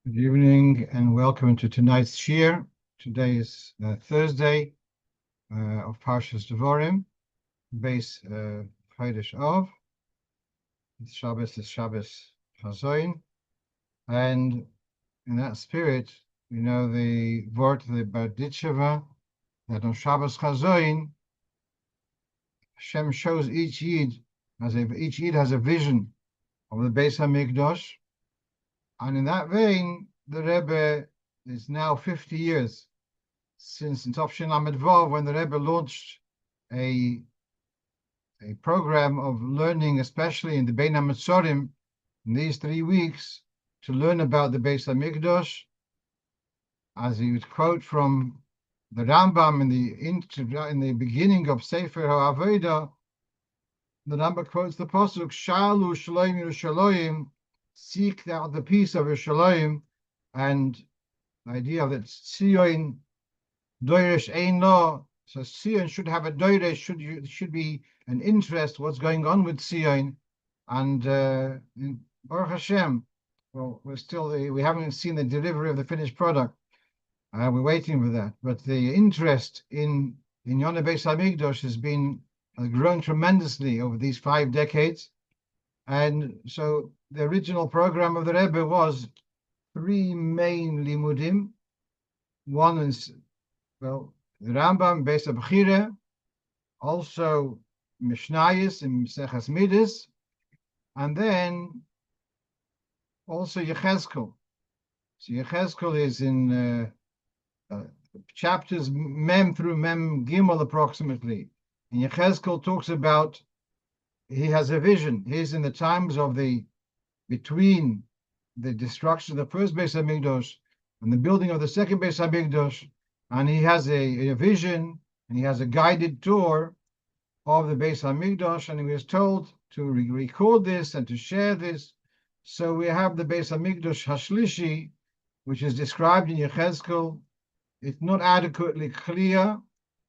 Good evening and welcome to tonight's shiur. Today is Thursday of Parshas Devorim, Beis Chodesh Av. Shabbos is Shabbos Chazan, and in that spirit, we know the word the Berditsheva that on Shabbos Chazan, Hashem shows each Yid each Yid has a vision of the Beis haMikdosh. And in that vein, the Rebbe is now 50 years since in Topshin Lamed Vav, when the Rebbe launched a program of learning, especially in the Bein HaMetzorim, in these 3 weeks, to learn about the Beis HaMikdosh. As he would quote from the Rambam in the beginning of Sefer HaAvodah, the Rambam quotes the pasuk, Shalu Shalom Yerushalayim, seek out the peace of Yerushalayim, and the idea that Tzion Doirish Ein Lo, so Tzion should have a Doirish, should be an interest what's going on with Tzion, and Baruch Hashem, well, we haven't seen the delivery of the finished product. We're waiting for that, but the interest in Yonah Beis HaMikdosh has grown tremendously over these 5 decades. And so the original program of the Rebbe was 3 main limudim. One is, the Rambam, Beis HaBechira, also Mishnayos in Maseches Midas, and then also Yechezkel. So Yechezkel is in chapters Mem through Mem Gimel approximately. And Yechezkel talks about, he has a vision. He's in the times of between the destruction of the first Beis HaMikdosh and the building of the second Beis HaMikdosh, and he has a vision, and he has a guided tour of the Beis HaMikdosh, and he was told to record this and to share this. So we have the Beis HaMikdosh Hashlishi, which is described in Yechezkel. It's not adequately clear.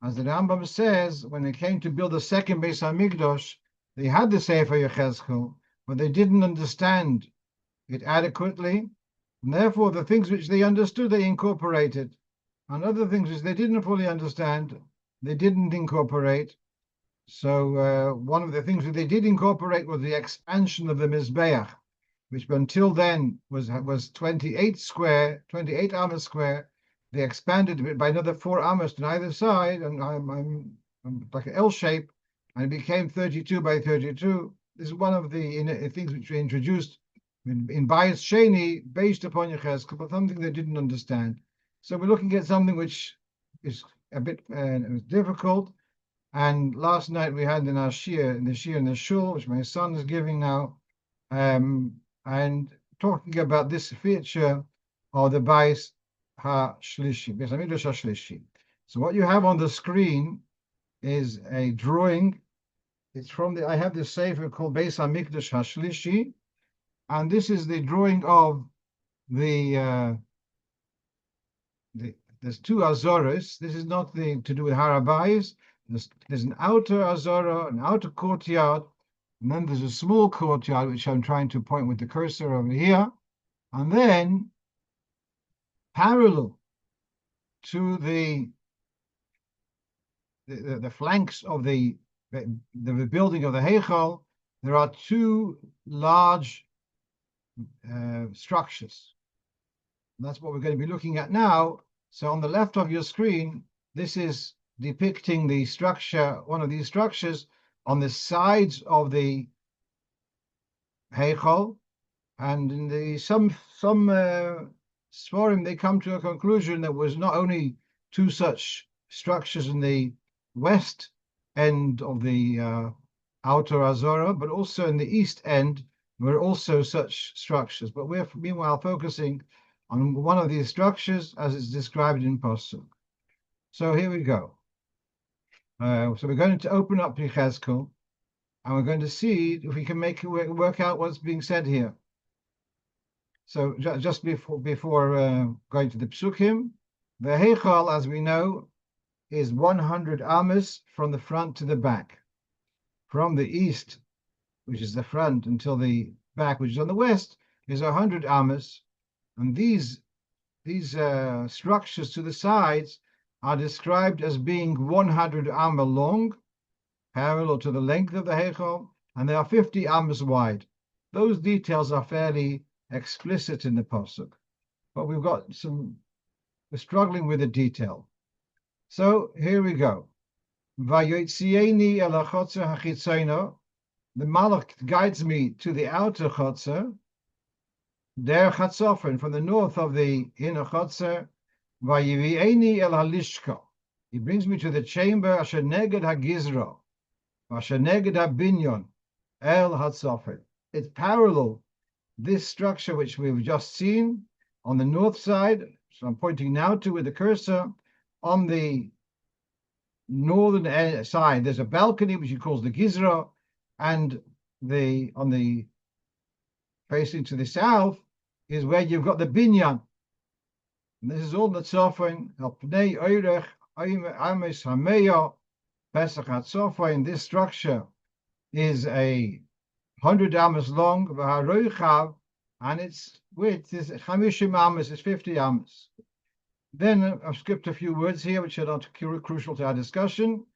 As the Rambam says, when they came to build the second Beis HaMikdosh, they had the Sefer Yechezkel, but they didn't understand it adequately. And therefore, the things which they understood, they incorporated. And other things which they didn't fully understand, they didn't incorporate. So one of the things that they did incorporate was the expansion of the Mizbeach, which until then was 28 amas square. They expanded it by another 4 amas on either side, and I'm like an L shape, and it became 32 by 32. This is one of the things which we introduced in Bayis Sheni based upon Yechezkel, but something they didn't understand. So we're looking at something which is a bit difficult. And last night we had in our shiur, in the shul, which my son is giving now, and talking about this feature of the Bayis HaShlishi, Beis HaMikdash HaShlishi. So what you have on the screen is a drawing. It's I have this sefer called Beis HaMikdash HaShlishi, and this is the drawing of there's 2 azoros. This is not to do with Har HaBayis. There's an outer azora, an outer courtyard, and then there's a small courtyard, which I'm trying to point with the cursor over here, and then parallel to the flanks of the building of the Heichal, there are 2 large structures. And that's what we're going to be looking at now. So on the left of your screen, this is depicting the structure, one of these structures on the sides of the Heichal, and in some Sforim, they come to a conclusion that was not only 2 such structures in the west end of the outer Azora, but also in the east end were also such structures. But we're meanwhile focusing on one of these structures as it's described in Pasuk. So here we go. So we're going to open up Yechezkel, and we're going to see if we can work out what's being said here. So just before going to the Psukim, the Heichal, as we know, is 100 amas from the front to the back. From the east, which is the front, until the back, which is on the west, is 100 amas. And these structures to the sides are described as being 100 amma long, parallel to the length of the Heichal, and they are 50 ammas wide. Those details are fairly explicit in the pasuk, but we're struggling with the detail. So here we go. Vayotzieni el hachotzer hachitzona. The Malach guides me to the outer chotzer, der chatzofen, from the north of the inner chotzer. Vayivieni el halishka. He brings me to the chamber asher neged hagizra, asher neged habinyon, el hatzofen. It's parallel, this structure which we've just seen on the north side. So I'm pointing now to with the cursor. On the northern side, there's a balcony which he calls the gizra, and on the facing to the south is where you've got the binyan. And this is all the tzofin, el pnei oirech, ames hameya, pesach hatzofin. This structure is 100 amas long, v'haroichav, and its width is 50 amas, is 50 amas. Then I've skipped a few words here which are not crucial to our discussion.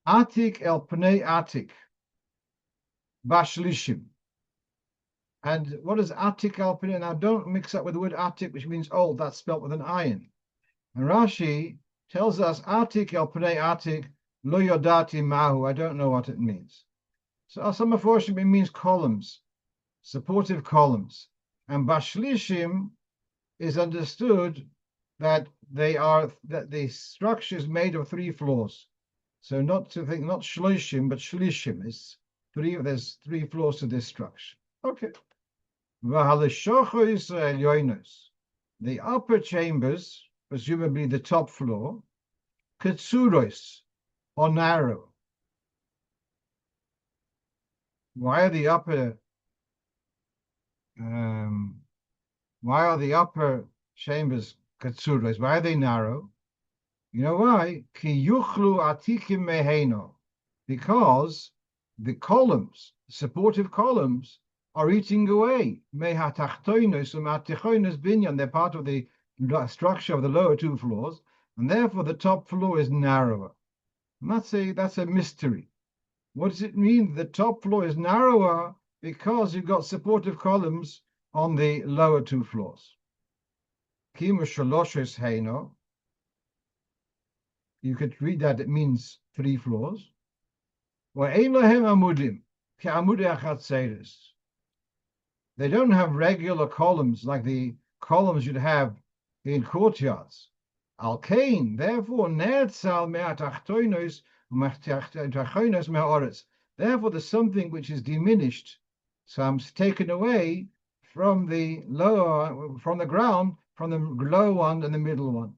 Atik el pnei atik, bashlishim. And what is atik el pnei? Now don't mix up with the word atik, which means old. That's spelt with an ayin. And Rashi tells us atik el pnei atik, lo yodati mahu. I don't know what it means. So some portion it means columns, supportive columns. And bashlishim is understood that the structure is made of 3 floors. So not shloishim, but shlishim is 3. There's 3 floors to this structure. Okay. The upper chambers, presumably the top floor, ketsuros, or narrow. Why are the chambers ketsuros? Why are they narrow? You know why? Ki yuchlu atikim meheno. Because the columns, supportive columns, are eating away. Mehatachtoinus umatichoinus binyan. They're part of the structure of the lower 2 floors, and therefore the top floor is narrower. And that's a mystery. What does it mean? The top floor is narrower because you've got supportive columns on the lower 2 floors. Kimu shaloshes heino. You could read that it means 3 floors. They don't have regular columns like the columns you'd have in courtyards. Al kain, therefore, therefore there's something which is diminished, some taken away from the ground, from the lower one and the middle one.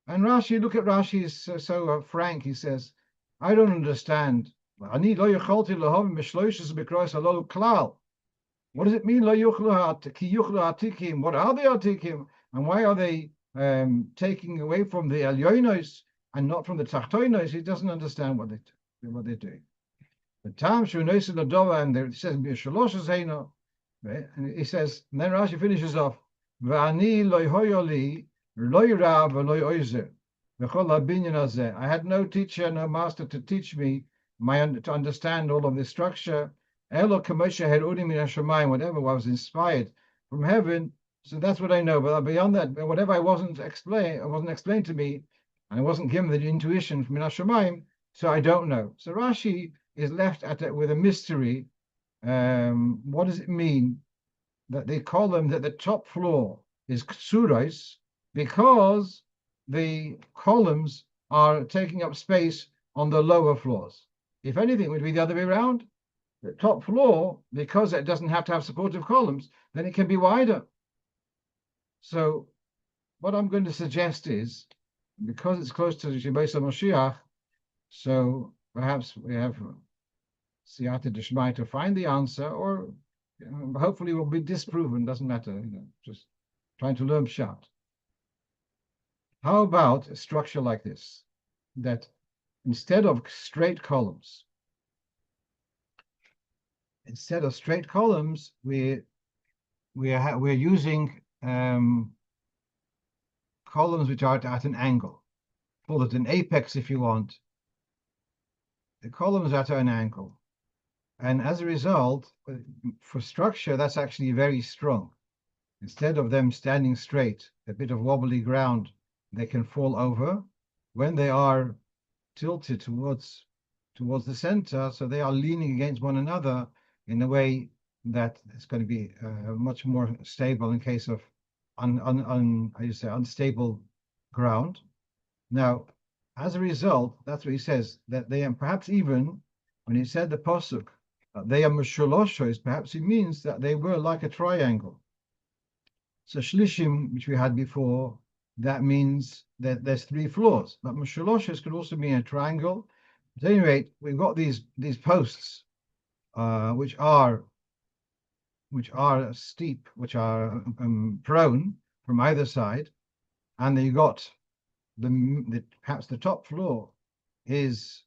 And Rashi, look at Rashi, is so frank. He says, I don't understand. What does it mean? What are the atikim? And why are they taking away from the elyonos and not from the tachtonos? He doesn't understand what they're doing. The time and it says and he says, and then Rashi finishes off, I had no teacher, no master to teach me to understand all of this structure. Whatever was inspired from heaven. So that's what I know. But beyond that, whatever wasn't explained to me, and I wasn't given the intuition from Minashamayim, so I don't know. So Rashi is left with a mystery. What does it mean that they call them that the top floor is ksurais, because the columns are taking up space on the lower floors? If anything, it would be the other way around. The top floor, because it doesn't have to have supportive columns, then it can be wider. So what I'm going to suggest is, because it's close to Beis Moshiach, so perhaps we have Siyata Dishmai to find the answer, or hopefully will be disproven, doesn't matter, just trying to learn Pshat. How about a structure like this, that instead of straight columns, we're using columns which are at an angle. Call it an apex if you want. The columns are at an angle. And as a result, for structure, that's actually very strong. Instead of them standing straight, a bit of wobbly ground, they can fall over. When they are tilted towards the center, so they are leaning against one another in a way that is going to be much more stable in case of unstable ground. Now, as a result, that's what he says, that they are perhaps even, when he said the posuk, they are mesholoshos, perhaps he means that they were like a triangle. So shlishim, which we had before, that means that there's 3 floors. But mesholoshos could also mean a triangle. At any rate, we've got these posts, which are steep, which are prone from either side, and you got perhaps the top floor is.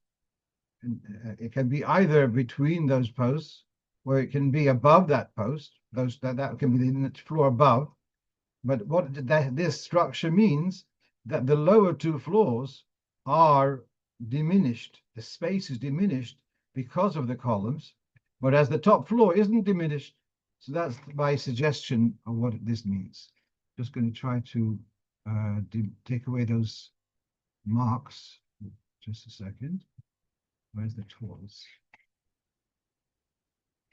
It can be either between those posts, or it can be above that post. That can be the floor above. But what this structure means, that the lower 2 floors are diminished. The space is diminished because of the columns, whereas the top floor isn't diminished. So that's my suggestion of what this means. Just going to try to take away those marks. Just a second. Where's the tools?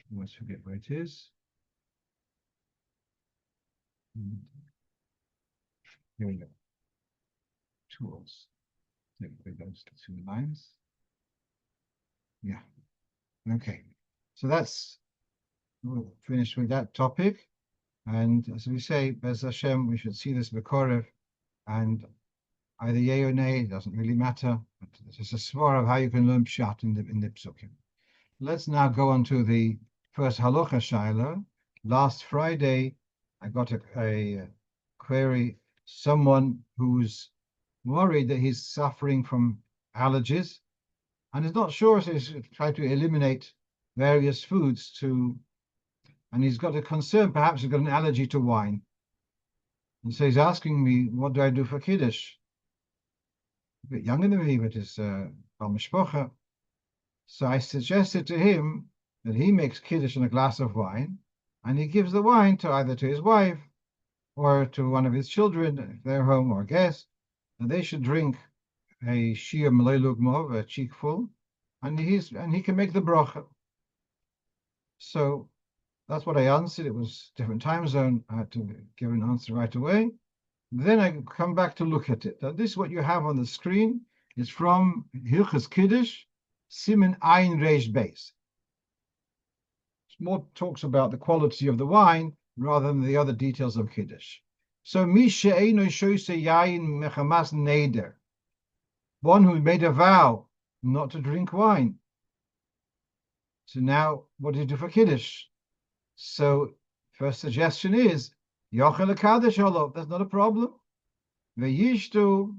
I always forget where it is. Here we go. Tools. Take away those 2 lines. Yeah. Okay. So we'll finish with that topic. And as we say, Bez Hashem, we should see this B'korev, and either yay or nay, it doesn't really matter. But it's just a svara of how you can learn pshat in the psukim. Let's now go on to the first halacha shaila. Last Friday, I got a query. Someone who's worried that he's suffering from allergies and is not sure, so he's trying to eliminate various foods and he's got a concern, perhaps he's got an allergy to wine. And so he's asking me, what do I do for Kiddush? A bit younger than me, but it's Bal Mishpocha. So I suggested to him that he makes Kiddush in a glass of wine, and he gives the wine either to his wife or to one of his children, if they're home, or a guest, and they should drink a shiur malay lugmov, a cheekful, and he can make the bracha. So that's what I answered. It was a different time zone. I had to give an answer right away. Then I come back to look at it. Now, this is what you have on the screen. It's from Hilchos Kiddush, Siman Ayin Reish Beis. It more talks about the quality of the wine rather than the other details of Kiddush. So, Mi she'eino shoyse yayin mechamas neder. One who made a vow not to drink wine. So now, what do you do for Kiddush? So, first suggestion is, Yochel Kadesh Olov, that's not a problem. Ve'yishtu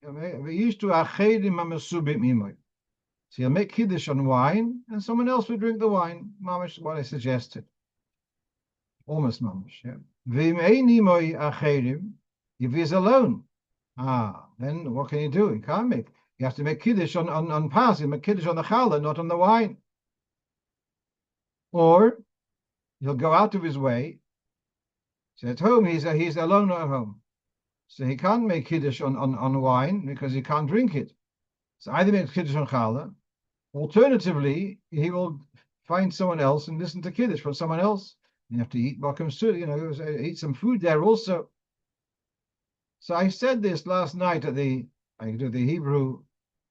achedim hamasubim imoy. So you'll make Kiddush on wine, and someone else will drink the wine. Mamash, what I suggested. Almost mamash, yeah. Ve'im imoy achedim, if he's alone, then what can you do? You can't make. You have to make Kiddush on Pas. You make Kiddush on the challah, not on the wine. Or he'll go out of his way. So at home, he's alone at home. So he can't make Kiddush on wine because he can't drink it. So either make Kiddush on challah. Alternatively, he will find someone else and listen to Kiddush from someone else. You have to eat bakum suda, eat some food there also. So I said this last night I did the Hebrew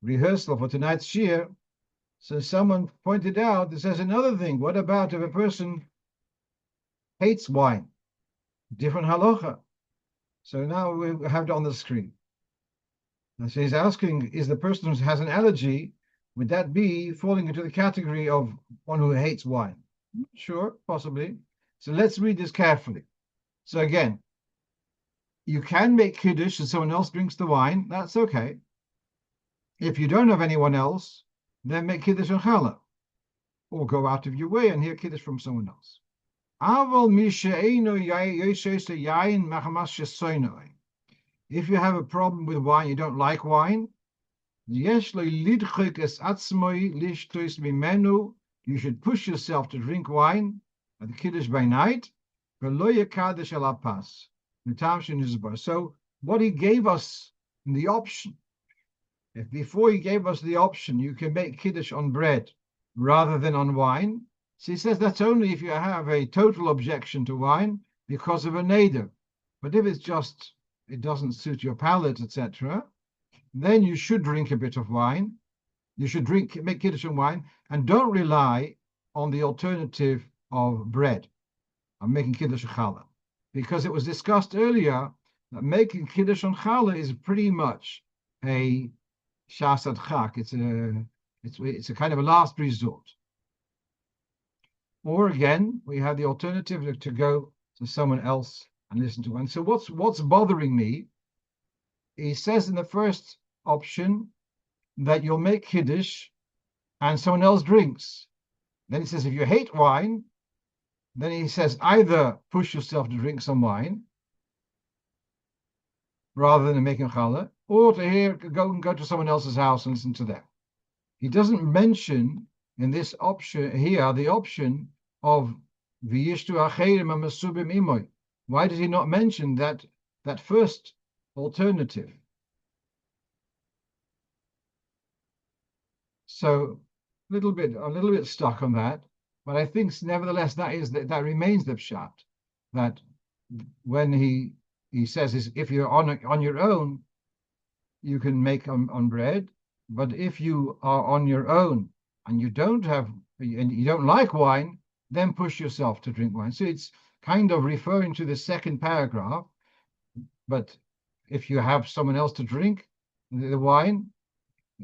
rehearsal for tonight's shiur. So someone pointed out, this says another thing. What about if a person hates wine? Different halacha. So now we have it on the screen. And so he's asking, is the person who has an allergy, would that be falling into the category of one who hates wine? Sure, possibly. So let's read this carefully. So again, you can make Kiddush and someone else drinks the wine, that's okay. If you don't have anyone else, then make Kiddush on challah. Or go out of your way and hear Kiddush from someone else. If you have a problem with wine, you don't like wine, you should push yourself to drink wine at the Kiddush by night. So what he gave us in the option, if before he gave us the option, you can make Kiddush on bread rather than on wine. So he says that's only if you have a total objection to wine because of a neder. But if it's just, it doesn't suit your palate, etc., then you should drink a bit of wine. You should make Kiddush on wine, and don't rely on the alternative of bread. I'm making Kiddush on challah. Because it was discussed earlier that making Kiddush on challah is pretty much a shasad chak. It's a kind of a last resort. Or again, we have the alternative to go to someone else and listen to one. So what's bothering me? He says in the first option that you'll make Kiddush and someone else drinks. Then he says if you hate wine, then he says either push yourself to drink some wine rather than making challah, or to go to someone else's house and listen to them. He doesn't mention in this option here the option of v'yishtu acherim hamasubim imoy. Why does he not mention that first alternative? So a little bit stuck on that, but I think nevertheless that remains the pshat, that when he says is if you're on your own, you can make on bread, but if you are on your own and you don't like wine, then push yourself to drink wine. So it's kind of referring to the second paragraph, but if you have someone else to drink the wine,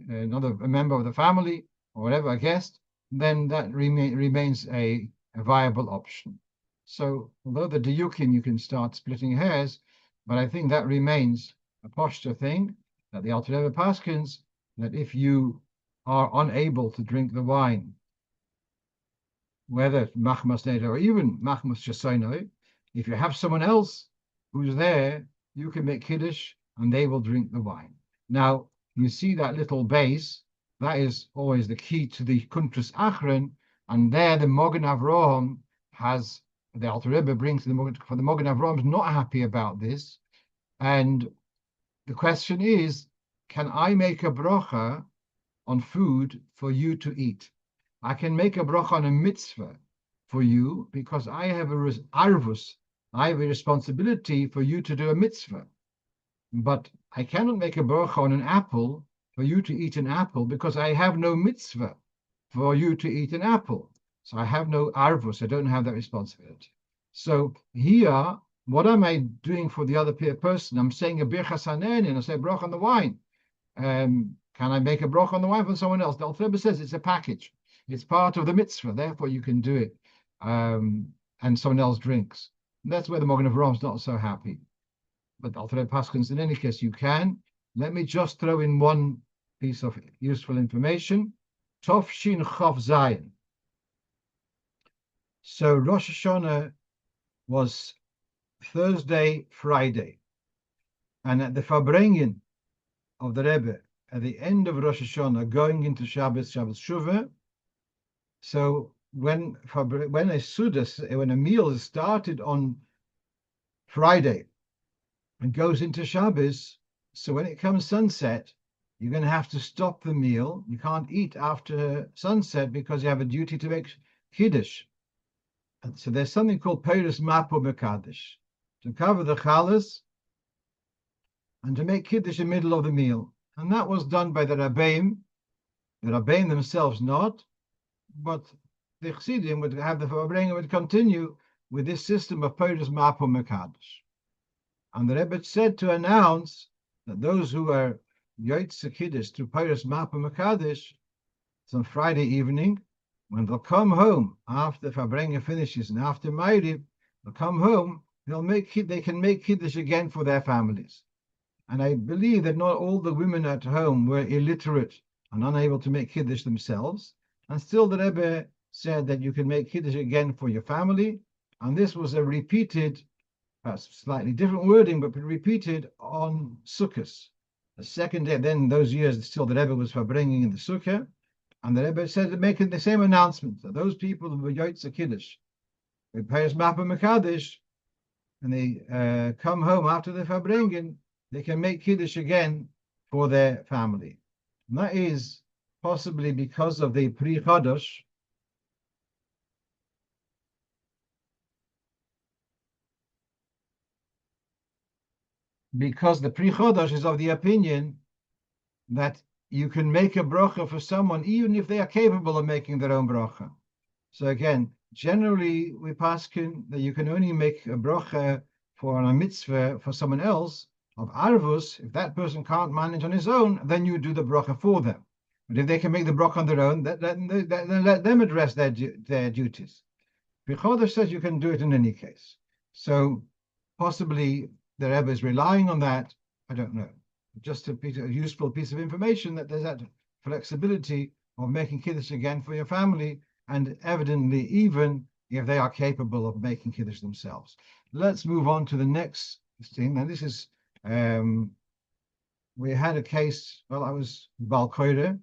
a member of the family or whatever, a guest, then that remains a viable option. So although the diyukim, you can start splitting hairs, but I think that remains a posture thing, that the Alter Rebbe paskins, that if you are unable to drink the wine, whether machmas neder or even machmas shesoinoi, if you have someone else who's there, you can make Kiddush and they will drink the wine. Now, you see that little base, that is always the key to the Kuntras Achron, and there the Mogen Avraham has, the Alter Rebbe brings for the Mogen Avraham is not happy about this, and the question is, can I make a bracha on food for you to eat? I can make a bracha on a mitzvah for you because I have a arvus, I have a responsibility for you to do a mitzvah. But I cannot make a bracha on an apple for you to eat an apple because I have no mitzvah for you to eat an apple. So I have no arvus, I don't have that responsibility. So here, what am I doing for the other person? I'm saying a birchas hanenin, I say a bracha on the wine. Can I make a bracha on the wine for someone else? The Alter Rebbe says it's a package. It's part of the mitzvah, therefore you can do it. And someone else drinks. And that's where the Mogen Avraham's not so happy. But Alter Rebbe paskins, in any case, you can. Let me just throw in one piece of useful information. Tov Shin Chav Zayin. So Rosh Hashanah was Thursday, Friday. And at the Farbrengen of the Rebbe, at the end of Rosh Hashanah, going into Shabbos Shuvah, so when a meal is started on Friday and goes into Shabbos, so when it comes sunset, you're going to have to stop the meal. You can't eat after sunset because you have a duty to make Kiddush. And so there's something called Peiros Mapo Mekadosh, to cover the chalas and to make Kiddush in the middle of the meal. And that was done by the Rabbeim themselves not, but the Chassidim would have the Farbrengen would continue with this system of Peiros Mapo Mekadosh. And the Rebbe said to announce that those who are Yotze Kiddush to Peiros Mapo Mekadosh, it's on Friday evening, when they'll come home after the Farbrengen finishes and after Ma'ariv, they'll come home, they can make Kiddush again for their families. And I believe that not all the women at home were illiterate and unable to make Kiddush themselves. And still the Rebbe said that you can make Kiddush again for your family, And this was a repeated, perhaps slightly different wording, but repeated on Sukkot. The second day, then those years still the Rebbe was bringing in the Sukkah, and the Rebbe said, making the same announcement that those people who were Yotze Kiddush, they pay us Mappa Mekadesh, and they come home after the Farbrengen, they can make Kiddush again for their family. And that is possibly because of the Pri Chodosh, because the Pri Chodosh is of the opinion that you can make a bracha for someone even if they are capable of making their own bracha. So again, generally we paskin that you can only make a bracha for a mitzvah for someone else of arvus. If that person can't manage on his own, then you do the bracha for them. But if they can make the bracha on their own, then let them address their duties. Chodesh says you can do it in any case. So possibly the Rebbe is relying on that. I don't know. Just a useful piece of information that there's that flexibility of making Kiddush again for your family, and evidently even if they are capable of making Kiddush themselves. Let's move on to the next thing. Now this is, we had a case, well, I was Bal Koire,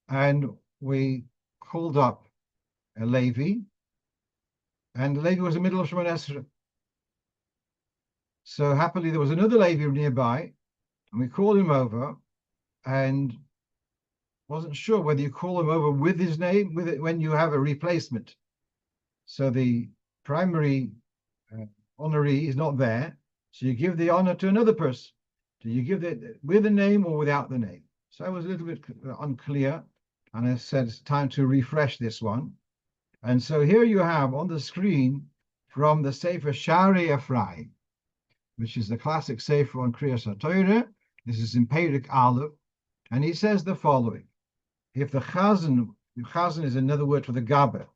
and we called up a Levi, and the Levi was in the middle of Shmoine Esrei. So happily there was another Levi nearby, and we called him over, and wasn't sure whether you call him over with his name, with it when you have a replacement. So the primary honoree is not there, so you give the honor to another person. Do you give it with the name or without the name? So I was a little bit unclear, and I said it's time to refresh this one. And so here you have on the screen from the Sefer Shari Efrai, which is the classic Sefer on Kriyas HaTorah. This is in Perek Aleph, and he says the following: if the Chazan is another word for the Gaber.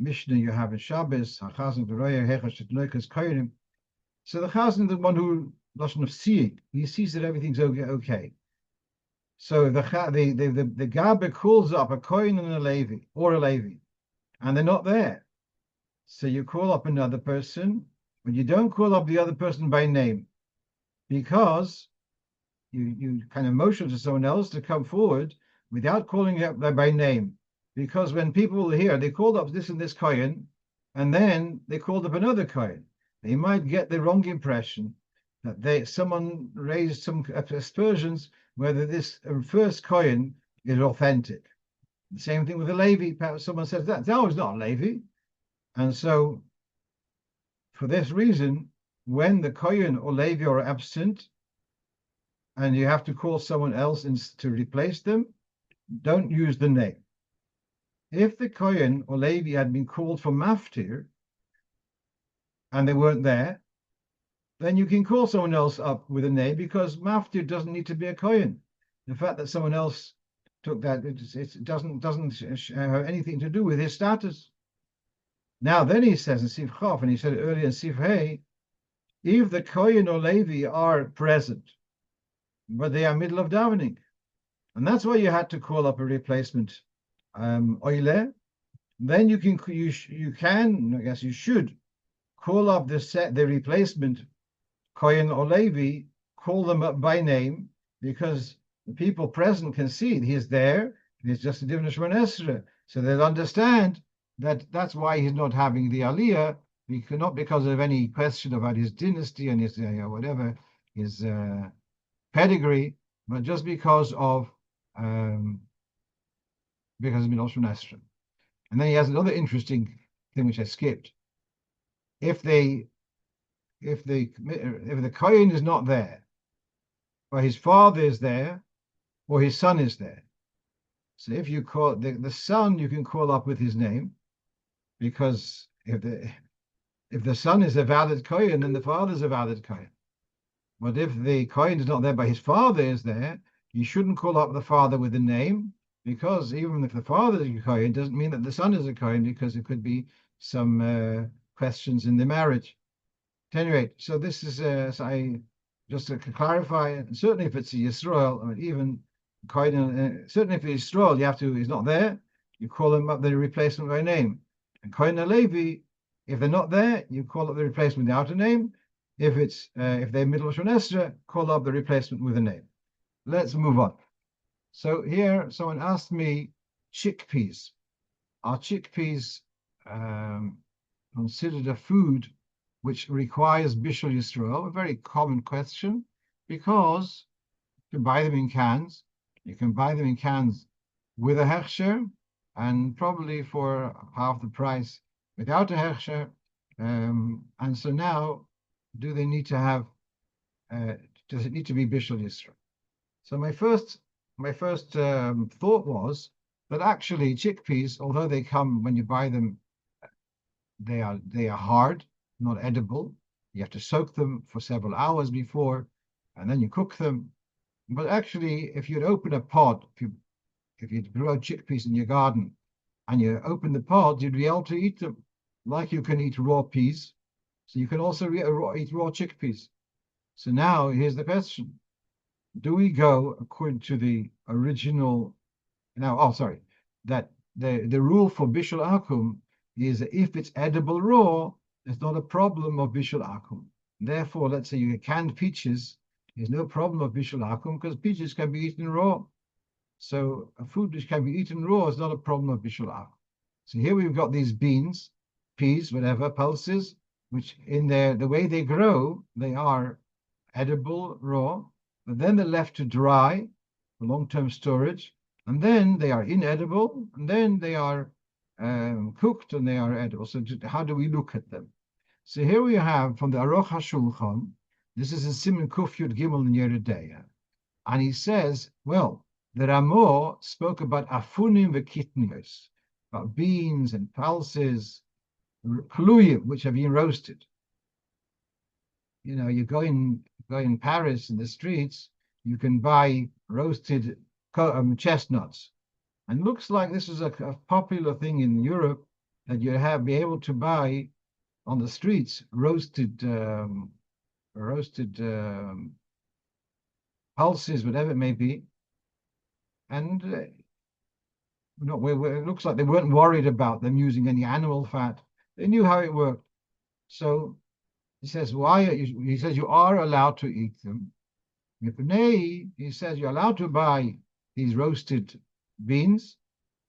Mishnah you have in Shabbos, HaChazan V'roya Hechash Etnoikas Koyrim. So the Chazan is the one who, lashon of seeing, he sees that everything's okay. So the Gaber calls up a Kohen and a Levi, or a Levi, and they're not there. So you call up another person, but you don't call up the other person by name, because you kind of motion to someone else to come forward without calling it by name. Because when people hear they called up this and this Kohen, and then they called up another Kohen, they might get the wrong impression that someone raised some aspersions whether this first Kohen is authentic. The same thing with a Levi. Perhaps someone says that was not a Levi, and so for this reason, when the Kohen or Levi are absent, and you have to call someone else to replace them, don't use the name. If the Kohen or Levi had been called for maftir and they weren't there, then you can call someone else up with a name, because maftir doesn't need to be a Kohen. The fact that someone else took that, it doesn't have anything to do with his status. Now then he says in Sif Chof, and he said it earlier in Sif Hey, if the Kohen or Levi are present, but they are middle of davening, and that's why you had to call up a replacement oile, then you can, I guess you should call up the replacement Kohen or Levi, call them up by name, because the people present can see he's there. He's just a different Shmoine Esrei, so they'll understand that's why he's not having the Aliya, not because of any question about his dynasty and his whatever his pedigree, but just because of Shmoine Esrei. And then he has another interesting thing which I skipped. If the Kohen is not there, or his father is there, or his son is there. So if you call the son, you can call up with his name, because if the son is a valid Kohen, then the father is a valid Kohen. But if the Kohen is not there, but his father is there, you shouldn't call up the father with the name, because even if the father is a Kohen, doesn't mean that the son is a Kohen, because it could be some questions in the marriage. At any rate, so this is just to clarify. Certainly, if it's a Yisroel, I mean, even Kohen, certainly if it's Yisroel, he's not there. You call him up the replacement by name. And Kohen and Levi, If they're not there, you call up the replacement without a name. If they're middle of Shmoine Esrei, call up the replacement with a name. Let's move on. So here, someone asked me chickpeas. Are chickpeas considered a food which requires Bishul Yisroel? A very common question, because you can buy them in cans. You can buy them in cans with a hechsher, and probably for half the price without a hechsher. And so now, do they need to have? Does it need to be Bishul Yisroel? So my first thought was that actually chickpeas, although they come when you buy them, they are hard, not edible. You have to soak them for several hours before, and then you cook them. But actually, if you'd open a pod, if you grow chickpeas in your garden, and you open the pod, you'd be able to eat them, like you can eat raw peas. So you can also eat raw chickpeas. So now here's the question: do we go according to the original? That the rule for Bishul Akum is that if it's edible raw, it's not a problem of Bishul Akum. Therefore, let's say you get canned peaches, there's no problem of Bishul Akum because peaches can be eaten raw. So a food which can be eaten raw is not a problem of Bishul Akum. So here we've got these beans, peas, whatever, pulses, which the way they grow, they are edible raw, but then they're left to dry for long-term storage, and then they are inedible, and then they are cooked and they are edible. So how do we look at them? So here we have from the Aruch HaShulchan, this is in Siman Kuf Yud Gimel in Yeridea, and he says, well, the Ramo spoke about afunim v'kitnios, about beans and pulses, kluyim, which have been roasted. You know, you go in Paris in the streets, you can buy roasted chestnuts. And looks like this is a popular thing in Europe, that you be able to buy on the streets roasted pulses, whatever it may be. And it looks like they weren't worried about them using any animal fat. They knew how it worked. So he says, he says you are allowed to eat them. He says you're allowed to buy these roasted beans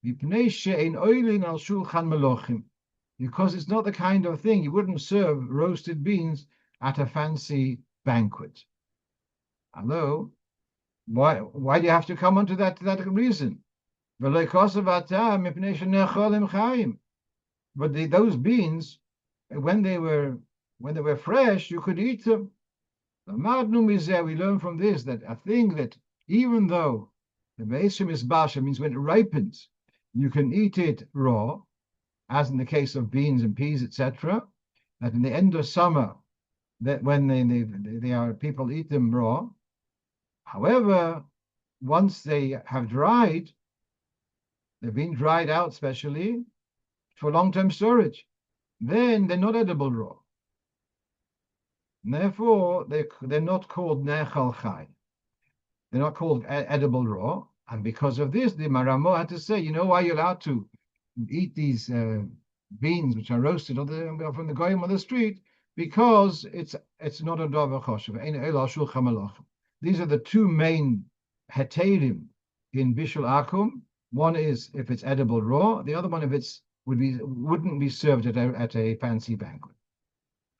because it's not the kind of thing you wouldn't serve roasted beans at a fancy banquet. Hello? Why do you have to come onto that reason? But those beans, when they were fresh, you could eat them. We learn from this that a thing that, even though the Be'esim is Basha, means when it ripens, you can eat it raw, as in the case of beans and peas, etc. That in the end of summer, that when people eat them raw. However, once they have dried, they've been dried out specially for long-term storage, then they're not edible raw. And therefore, they're not called nechal chai. They're not called edible raw. And because of this, the Maramo had to say, you know why you're allowed to eat these beans which are roasted from the goyim on the street? Because it's not a davar choshev. These are the two main heterim in Bishul Akum. One is if it's edible raw. The other one if wouldn't be served at a fancy banquet.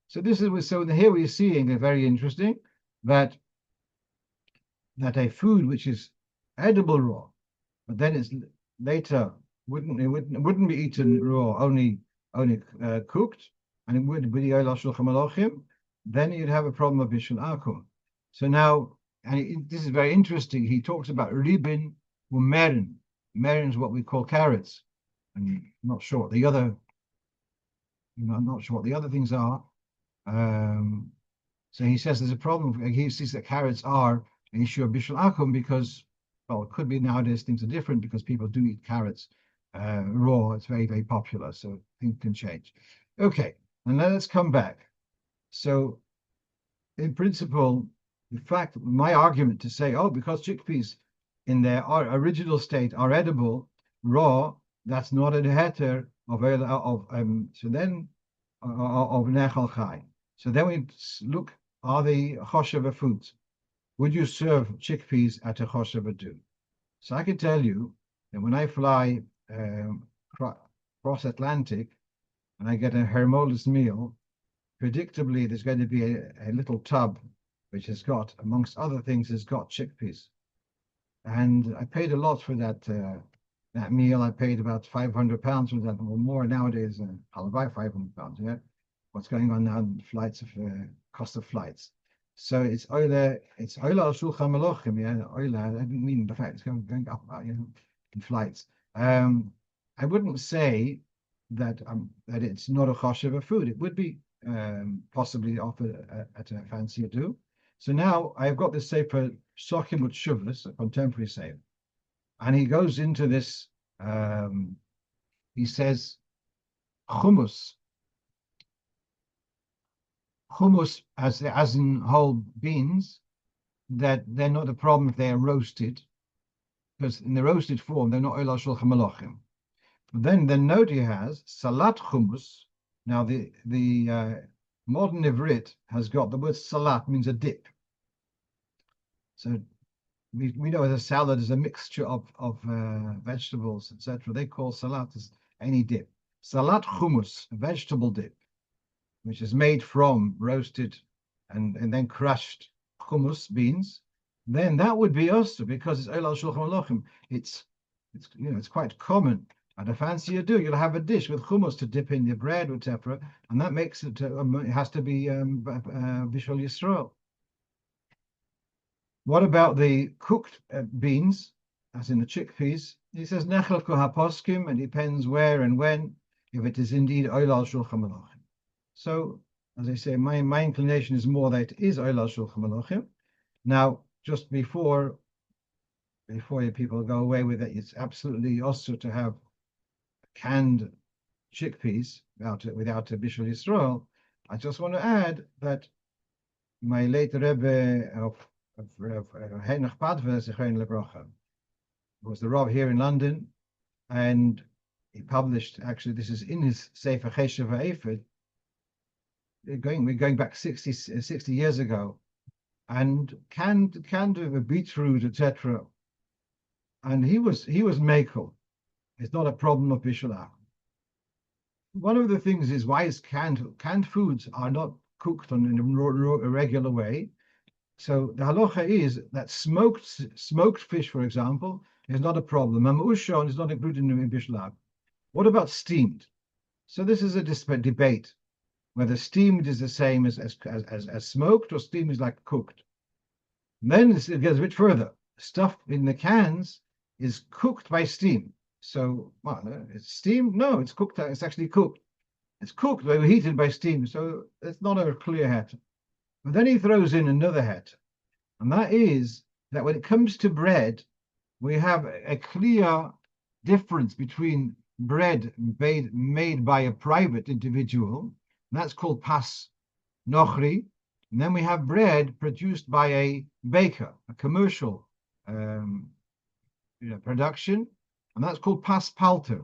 So here we're seeing a very interesting that a food which is edible raw, but then it's later wouldn't be eaten raw, only cooked, and it would be then you'd have a problem of Bishul Akum. So now, this is very interesting. He talks about ribin u'merin. Merin is what we call carrots, and I'm not sure what the other things are. So he says there's a problem. He sees that carrots are an issue of Bishul Akum because, well, it could be nowadays things are different because people do eat carrots raw. It's very, very popular, so things can change. Okay, and now let's come back. So, in principle, in fact, my argument to say, because chickpeas in their original state are edible raw, that's not a heter of so then of nechal chai. So then we look, are they choshev foods? Would you serve chickpeas at a choshev do? So I can tell you that when I fly cross Atlantic and I get a Hermolis meal, predictably there's going to be a little tub which has got, amongst other things, has got chickpeas. And I paid a lot for that meal. I paid about £500 for that, or more nowadays. I'll buy £500. Yeah, what's going on now in flights of cost of flights. So it's oila al shulchan melochim. Yeah, oila. I didn't mean the fact it's going up. In flights. I wouldn't say that it's not a choshev food. It would be possibly offered at a fancier do. So now I've got this sefer Sochim Utshuvas, a contemporary sefer, and he goes into this. He says hummus as in whole beans, that they're not a problem if they are roasted, because in the roasted form they're not oila shulchan melochim. But then the note he has salat hummus. Now the modern Ivrit has got the word salat, means a dip. So we know that a salad is a mixture of vegetables, etc. They call salat as any dip. Salat hummus, a vegetable dip, which is made from roasted and then crushed hummus beans. Then that would be also, because it's oila shulchan melochim. It's quite common. At a fancier do, you'll have a dish with hummus to dip in your bread, etc., and that makes it. It has to be Bishul Yisroel. What about the cooked beans, as in the chickpeas? He says nechel kohaposkim, and depends where and when, if it is indeed oila shulchan melochim. So, as I say, my inclination is more that it is oila shulchan melochim. Now, just before people go away with it, it's absolutely also to have canned chickpeas without a Bishul Yisroel. I just want to add that my late Rebbe of Henoch Padve, Zechrein Lebrocha, was the Rov here in London, and he published, actually this is in his Sefer Cheshev Ha'efed, we're going back 60 years ago, and canned beetroot, etc. And he was mekel. It's not a problem of Bishul. One of the things is why is canned foods are not cooked in a regular way. So the halacha is that smoked fish, for example, is not a problem. Mamushon is not included in Bishul. What about steamed? So this is a debate whether steamed is the same as smoked, or steamed is like cooked. And then it goes a bit further. Stuff in the cans is cooked by steam. So, it's steamed? No, it's cooked. It's actually cooked. It's cooked, but heated by steam. So it's not a clear hat. But then he throws in another hat, and that is that when it comes to bread, we have a clear difference between bread made by a private individual, and that's called pas nochri, and then we have bread produced by a baker, a commercial production, and that's called pas palter.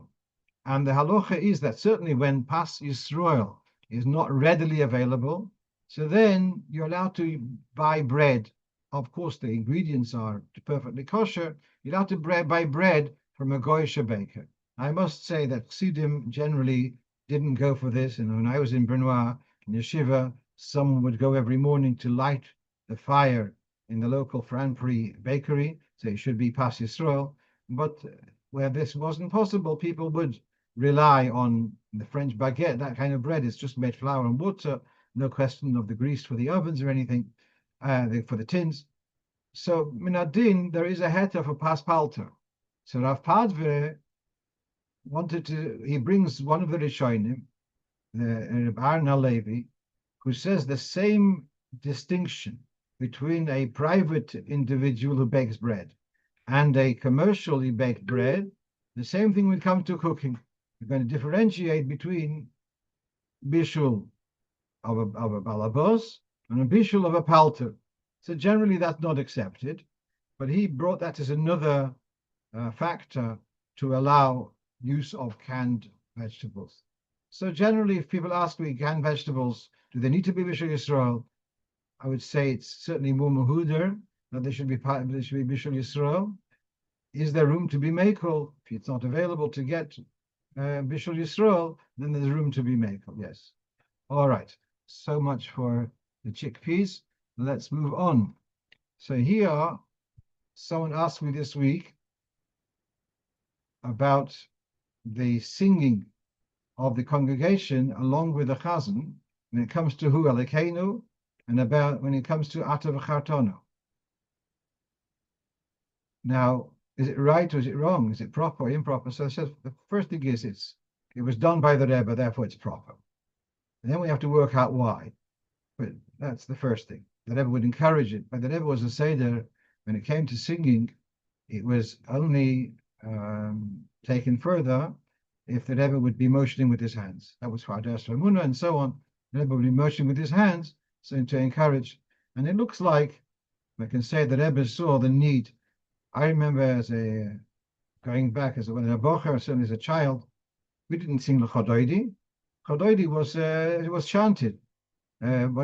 And the halacha is that certainly when pas Yisroel is not readily available, so then you're allowed to buy bread. Of course, the ingredients are perfectly kosher. You're allowed to buy bread from a goyish baker. I must say that Chassidim generally didn't go for this. And when I was in Benoit, in Yeshiva, someone would go every morning to light the fire in the local Franprix bakery. So it should be pas Yisroel. But where this wasn't possible, people would rely on the French baguette. That kind of bread is just made flour and water. No question of the grease for the ovens or anything, for the tins. So minadin, there is a heta for pas palter. So Rav Padve he brings one of the Rishonim, the Dayan Levi, who says the same distinction between a private individual who bakes bread and a commercially baked bread. The same thing will come to cooking. We're going to differentiate between bishul of a balabos and a bishul of a palter. So generally that's not accepted, but he brought that as another factor to allow use of canned vegetables. So generally, if people ask me, canned vegetables, do they need to be Bishul Yisroel? I would say it's certainly more mahuder that they should be Bishul Yisroel. Is there room to be makel? If it's not available to get Bishul Yisroel, then there's room to be makel. Yes. All right. So much for the chickpeas. Let's move on. So here, someone asked me this week about the singing of the congregation along with the Chazan when it comes to Hu Elokeinu and about when it comes to Atta V'chartonu. Now, is it right or is it wrong? Is it proper or improper? So I said the first thing is it was done by the Rebbe, therefore it's proper. And then we have to work out why. But that's the first thing. The Rebbe would encourage it. But the Rebbe was a seder, when it came to singing, it was only taken further if the Rebbe would be motioning with his hands. That was for Adas Ramuna and so on. The Rebbe would be motioning with his hands, so to encourage. And it looks like, I can say the Rebbe saw the need. I remember going back as a bocher, certainly as a child, we didn't sing the Chodoidi. Chodoidi was chanted. And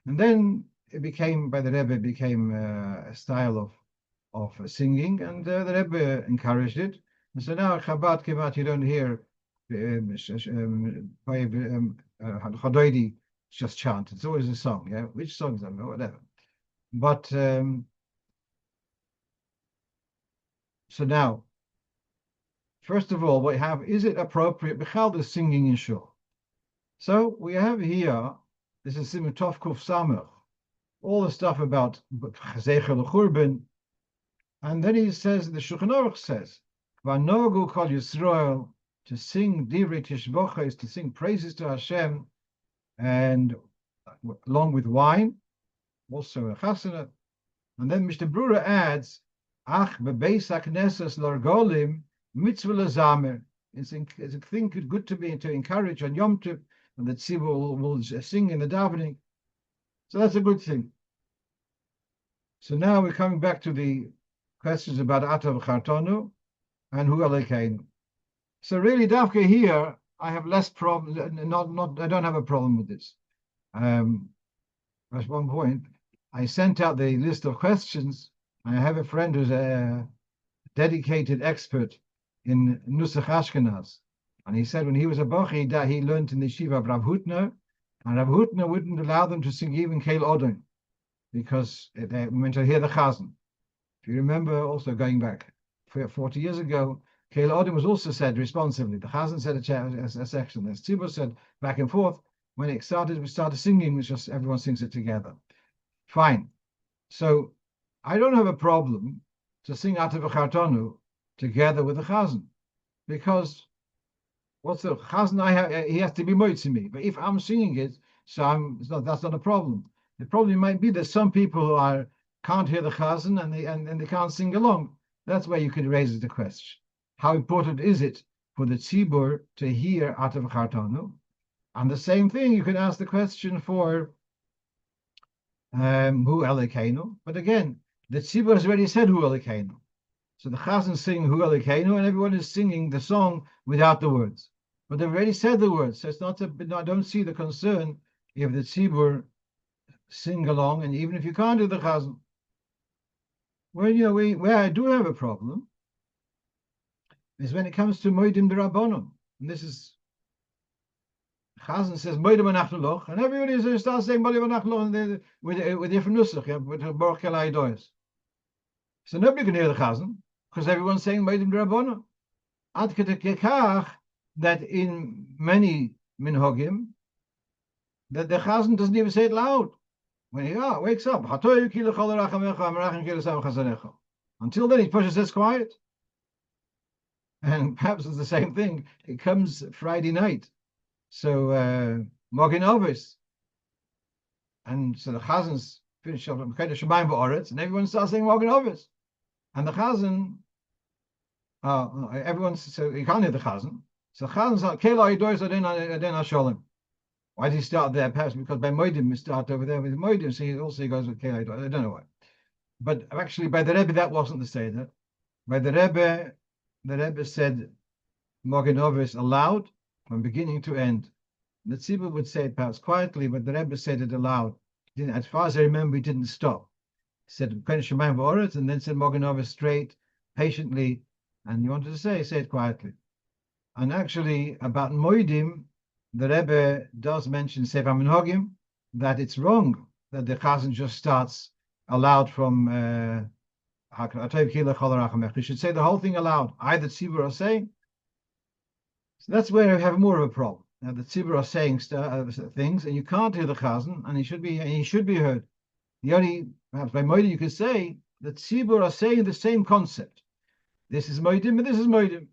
then it became, by the Rebbe, it became a style of singing, and the Rebbe encouraged it. And so now Chabad Kivat, you don't hear Chodoidi just chant. It's always a song, yeah. Which songs? I don't know, whatever. But so now, first of all, what we have, is it appropriate? Bechal the singing in shul. So we have here, this is Simon Tov Kuf Samach, all the stuff about Yechezkel Churban, and then he says, the Shulchan Aruch says, Vanogu Kol Yisroel, to sing Divrei Tishbocha is to sing praises to Hashem, and along with wine, also a chasana. And then Mr. Brewer adds, Ach bebeis hakneses largolim mitzvah lazamer. It's a thing good to be to encourage on Yom Tov, and that Tzibur will sing in the davening. So that's a good thing. So now we're coming back to the questions about Atta V'chartonu and Hu Elokeinu. So really, Dafka here, I have less problem. I don't have a problem with this. At one point, I sent out the list of questions. I have a friend who's a dedicated expert in Nusach Ashkenaz. And he said when he was a bochi, he learned in the yeshiva of Rav Hutner, and Rav Hutner wouldn't allow them to sing even Keil Odin, because they went to hear the Chazan. If you remember, also going back 40 years ago, Keil Odin was also said responsively. The Chazan said a section, the Tzibur said back and forth. When it started, we started singing, which just everyone sings it together. Fine. So I don't have a problem to sing Atta V'chartonu together with the Chazan, because what's the Chazan? He has to be moitzi me. But if I'm singing it, so that's not a problem. The problem might be that some people who can't hear the Chazan and they can't sing along. That's where you could raise the question: how important is it for the tzibur to hear Atta V'chartonu? And the same thing, you could ask the question for Hu Elokeinu. But again, the tzibur has already said Hu Elokeinu. So the Chazan sing Hu Elokeinu, and everyone is singing the song without the words. But they've already said the words, so it's not. I don't see the concern if the tzibur sing along, and even if you can't do the Chazan. Well, where I do have a problem is when it comes to Moedim D'Rabbanon, and this is. Chazan says Moedim Anachnu, and everybody starts saying Moedim Anachnu with different nusach, with Baruch Elai Doyos. So nobody can hear the Chazan because everyone's saying Moedim D'Rabbanon. Ad kedekach that in many minhagim that the Chazan doesn't even say it loud when he wakes up. Until then, he pushes this quiet, and perhaps it's the same thing. It comes Friday night. So Morgan Ovis, and so the Chazan's finished off Shemaim Ba'aretz, and everyone starts saying Morgan Ovis, and the Chazan, so you can't hear the Chazan. So Chazan's like Kela Yidois Adin Hasholem. Why did he start there? Perhaps because by Moedim we start over there with Moedim, so he also goes with Kela Yidois. I don't know why, but actually by the Rebbe that wasn't the Seder. By the Rebbe said Mogen Ovis aloud from beginning to end. The tzibur would say it perhaps quietly, but the Rebbe said it aloud. As far as I remember, he didn't stop. He said Shemayim v'Oretz, and then said Mogen Ovis straight, patiently, and he wanted to say it quietly. And actually, about Moedim, the Rebbe does mention Sefer Minhagim, that it's wrong that the Chazan just starts aloud from Atta V'chartonu. You should say the whole thing aloud, either tzibur or saying. So that's where we have more of a problem. Now the tzibur are saying things, and you can't hear the Chazan, and he should be heard. The only, perhaps by Moedim, you could say that tzibur are saying the same concept. This is Moedim, and this is Moedim.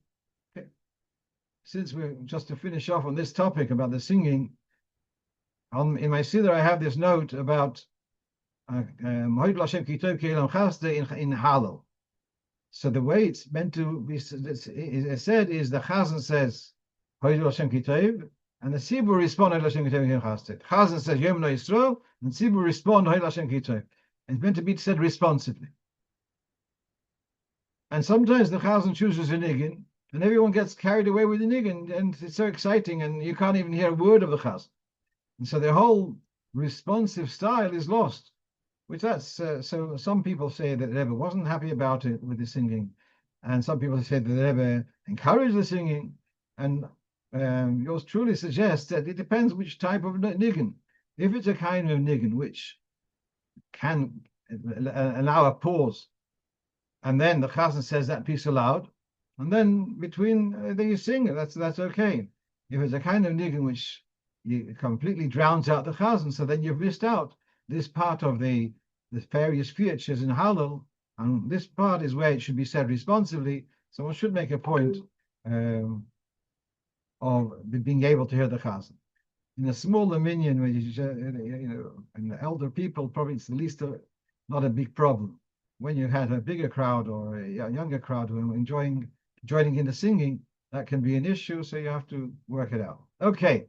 Since we're just to finish off on this topic about the singing, in my siddur I have this note about in Hallel. So the way it's meant to be said is the Chazan says and the Tzibur respond Chazan says Yom Yisroel, and Tzibur respond it's meant to be said responsively. And sometimes the Chazan chooses a niggin, and everyone gets carried away with the niggin, and it's so exciting, and you can't even hear a word of the Chazan. And so the whole responsive style is lost. Which so some people say that the Rebbe wasn't happy about it with the singing, and some people say that the Rebbe encouraged the singing, and yours truly suggests that it depends which type of niggin. If it's a kind of niggin which can allow a pause, and then the Chazan says that piece aloud, and then between then you sing it. That's okay. If it's a kind of niggin which completely drowns out the Chazan, so then you've missed out this part of the various features in Hallel, and this part is where it should be said responsively. So one should make a point of being able to hear the Chazan. In a smaller minyan, where and the elder people, probably it's the least not a big problem. When you had a bigger crowd or a younger crowd who are joining in the singing, that can be an issue. So you have to work it out. Okay,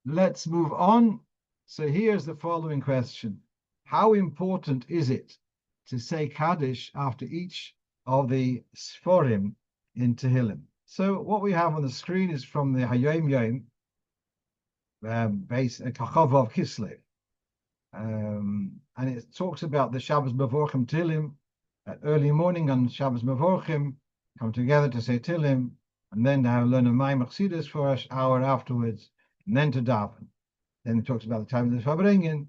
let's move on. So here's the following question. How important is it to say Kaddish after each of the Sforim in Tehillim? So what we have on the screen is from the Hayom Yom, Rov of Kislev. And it talks about the Shabbos Mevorchim Tehillim. At early morning on Shabbos Mevorchim, come together to say Tehillim, and then to learn a Maimar Chassidus for an hour afterwards, and then to daven. Then it talks about the time of the Fabrengen,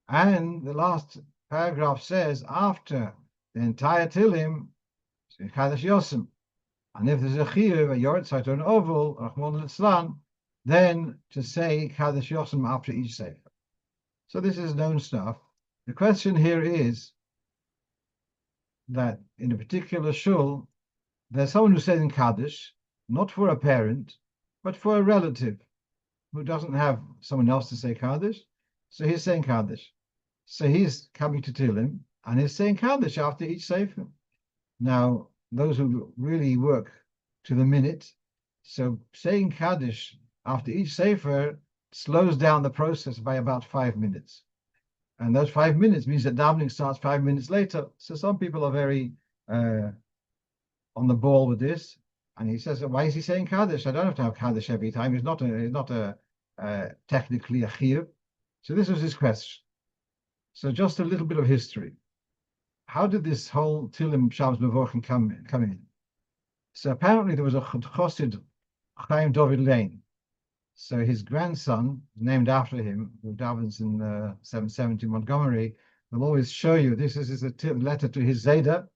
and the last paragraph says after the entire Tehillim, Chadash Yosem, and if there's a shiur, a yortzeit, or an oval, or Rachmon litzlan, then to say Chadash Yosem after each sefer. So this is known stuff. The question here is that in a particular shul, there's someone who says in Kaddish, not for a parent, but for a relative who doesn't have someone else to say Kaddish. So he's saying Kaddish. So he's coming to Tehillim, and he's saying Kaddish after each sefer. Now, those who really work to the minute, so saying Kaddish after each sefer slows down the process by about 5 minutes. And those 5 minutes means that davening starts 5 minutes later. So some people are very on the ball with this. And he says, why is he saying Kaddish? I don't have to have Kaddish every time. It's not technically a shiur. So this was his question. So just a little bit of history. How did this whole Tehillim Shabbos Mevorchim come in? So apparently there was a Chassid, Chaim David Lane. So his grandson, named after him, who davens in 770 Montgomery, will always show you, this is a letter to his Zayda,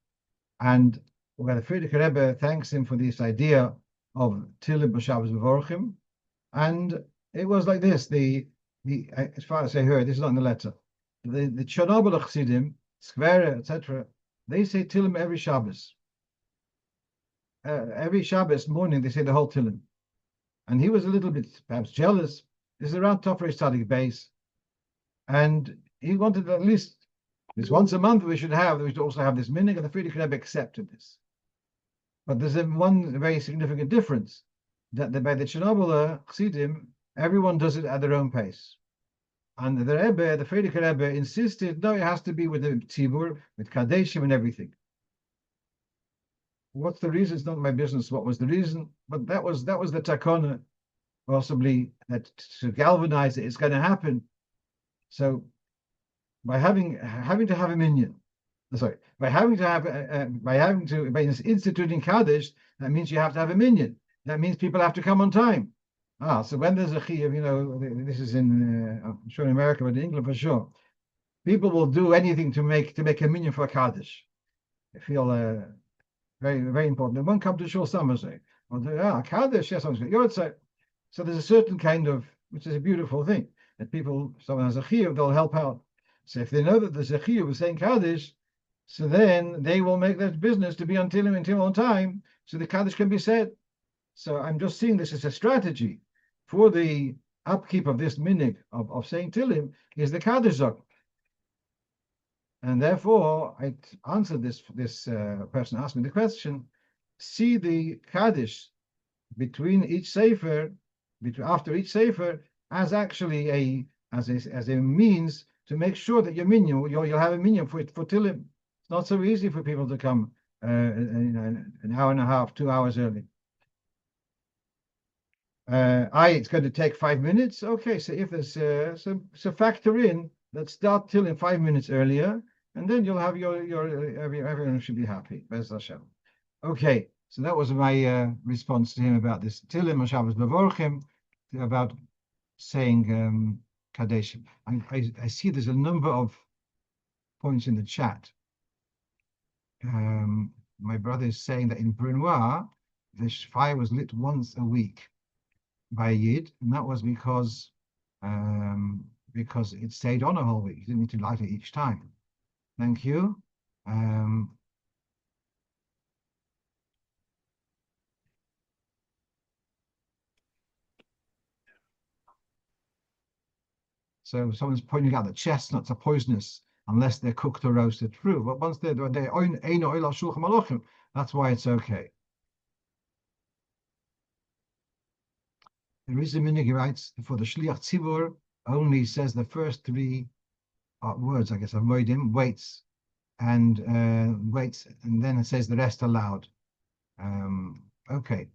and where the Frierdiker Rebbe thanks him for this idea of Tehillim b'Shabbos Mevorchim. And it was like this, as far as I heard, this is not in the letter, the Chernobyl Chassidim, Skvera, etc., they say Tehillim every Shabbos. Every Shabbos morning they say the whole Tehillim. And he was a little bit perhaps jealous. This is around Third Beis. And he wanted at least this once a month we should also have this minhag, and the Frierdiker Rebbe accepted this. But there's one very significant difference, that by the Chernobyl Chassidim, everyone does it at their own pace. And the Frierdiker Rebbe insisted, no, it has to be with the tzibur, with Kadeshim and everything. what's the reason? It's not my business. What was the reason? But that was the takana, possibly that to galvanize it, it's going to happen. So by having to have a minyan, sorry, by instituting Kaddish, that means you have to have a minyan. That means people have to come on time. So when there's a chiyuv, this is in I'm sure in America, but in England for sure, people will do anything to make a minyan for a Kaddish. They feel very, very important. They won't come to shul summer say, Kaddish, yes, I'm going to. So there's a certain kind of, which is a beautiful thing, that people, if someone has a chiyuv, they'll help out. So if they know that there's a chiyuv of saying Kaddish, so then they will make that business to be on Tilim on time, so the Kaddish can be said. So I'm just seeing this as a strategy for the upkeep of this minig of saying Tilim is the Kaddish Zok. And therefore, I answered this person asked me the question, see the Kaddish between each sefer, after each sefer, as actually as a means to make sure that your minyan, you'll have a minyan for Tilim. It's not so easy for people to come an hour and a half, 2 hours early. It's going to take 5 minutes. Okay, so if there's so factor in, let's start Tilim 5 minutes earlier, and then you'll have everyone should be happy. Bez Hashem. Okay, so that was my response to him about this Tilim Shabbos Bevorchim, about saying Kadeshim. I see there's a number of points in the chat. My brother is saying that in Brunois, the fire was lit once a week by Yid, and that was because it stayed on a whole week. You didn't need to light it each time. Thank you. So someone's pointing out that chestnuts are poisonous unless they're cooked or roasted through. But once that's why it's okay. There is a minhag, he writes, for the Shliach Tzibur only says the first three words, I guess, avoidim, waits, and then it says the rest aloud. Okay,